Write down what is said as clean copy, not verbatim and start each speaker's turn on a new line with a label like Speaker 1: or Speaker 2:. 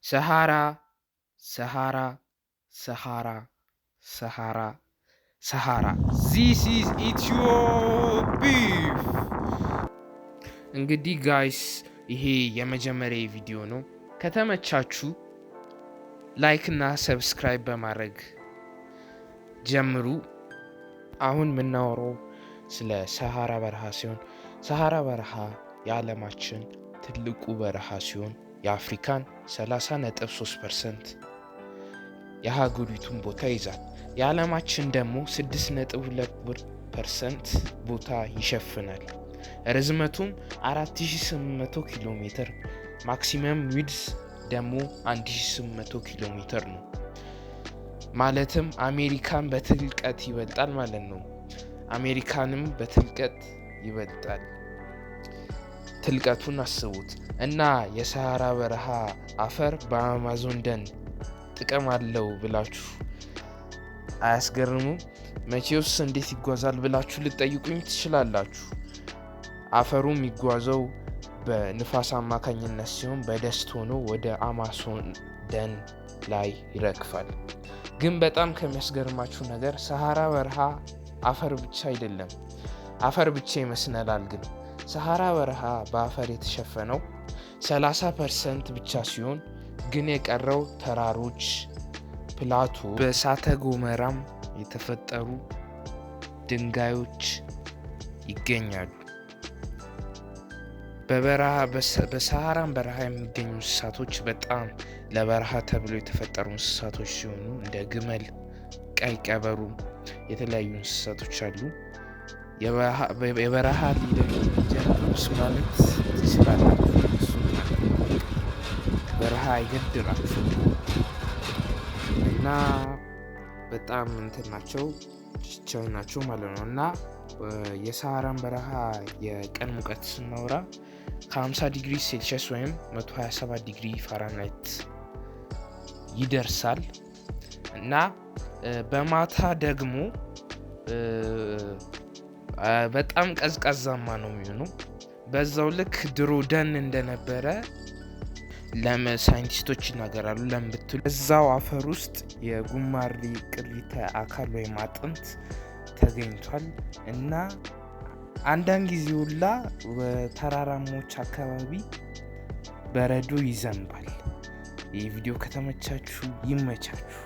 Speaker 1: Sahara, Sahara, Sahara, Sahara, Sahara. This is Ethiopia. እንግዲህ ጋይስ ይሄ የመጀመሪያ ቪዲዮ ነው። ከተመቻችሁ ላይክ እና ሰብስክራይብ በማድረግ ጀምሩ። አሁን የምናወራው ስለ ሰሃራ በረሃ ሲሆን ሰሃራ በረሃ የዓለማችን ትልቁ በረሃ ሲሆን የአፍሪካን 30.3% የሀገሪቱን ቦታ ይዛል። የዓለማችን ደግሞ 6.2% ቦታ ይሸፍናል። ርዝመቱም 4800 ኪሎ ሜትር፣ ማክሲመም ዊድስ ደግሞ 1800 ኪሎ ሜትር ነው። ማለትም አሜሪካን በትልቀት ይበልጣል ማለት ነው። አሜሪካንም በትልቀት ይበልጣል። ትልቀቱን አስቡት። እና የሰሃራ በረሃ አፈር በአማዞን ደን ጥቅም አለው ብላችሁ አያስገርሙም? መቼውስ እንዴት ይጓዛል ብላችሁ ልትጠይቁኝ ትችላላችሁ። አፈሩ የሚጓዘው በንፋስ አማካኝነት ሲሆን በደስት ሆኖ ወደ አማዞን ደን ላይ ይረግፋል። ግን በጣም ከሚያስገርማችሁ ነገር ሰሃራ በረሃ አፈር ብቻ አይደለም። አፈር ብቻ ይመስለናል፣ ግን ሰሃራ በረሃ በአፈር የተሸፈነው 30% ብቻ ሲሆን ግን የቀረው ተራሮች፣ ፕላቶ፣ በእሳተ ገሞራም የተፈጠሩ ድንጋዮች ይገኛሉ። በሰሃራን በረሃ የሚገኙ እንስሳቶች በጣም ለበረሃ ተብሎ የተፈጠሩ እንስሳቶች ሲሆኑ እንደ ግመል፣ ቀይ ቀበሮ፣ የተለያዩ እንስሳቶች አሉ። የበረሃ ሊደር ጀነሮች ማለት ትችላላችሁ። በረሃ አይገድራችሁ እና በጣም እንትን ናቸው ማለት ነው። እና የሰሃራን በረሃ የቀን ሙቀት ስናወራ ከ50 ዲግሪ ሴልሺየስ ወይም 127 ዲግሪ ፋራናይት ይደርሳል። እና በማታ ደግሞ በጣም ቀዝቃዛማ ነው የሚሆነው። በዛው ልክ ድሮ ደን እንደነበረ ሳይንቲስቶች ይናገራሉ። ለምን ብትሉ እዛው አፈር ውስጥ የጉማሬ ቅሪተ አካል ወይም አጥንት ተገኝቷል። እና አንዳንድ ጊዜ ሁላ በተራራሞች አካባቢ በረዶ ይዘንባል። ይህ ቪዲዮ ከተመቻችሁ ይመቻችሁ።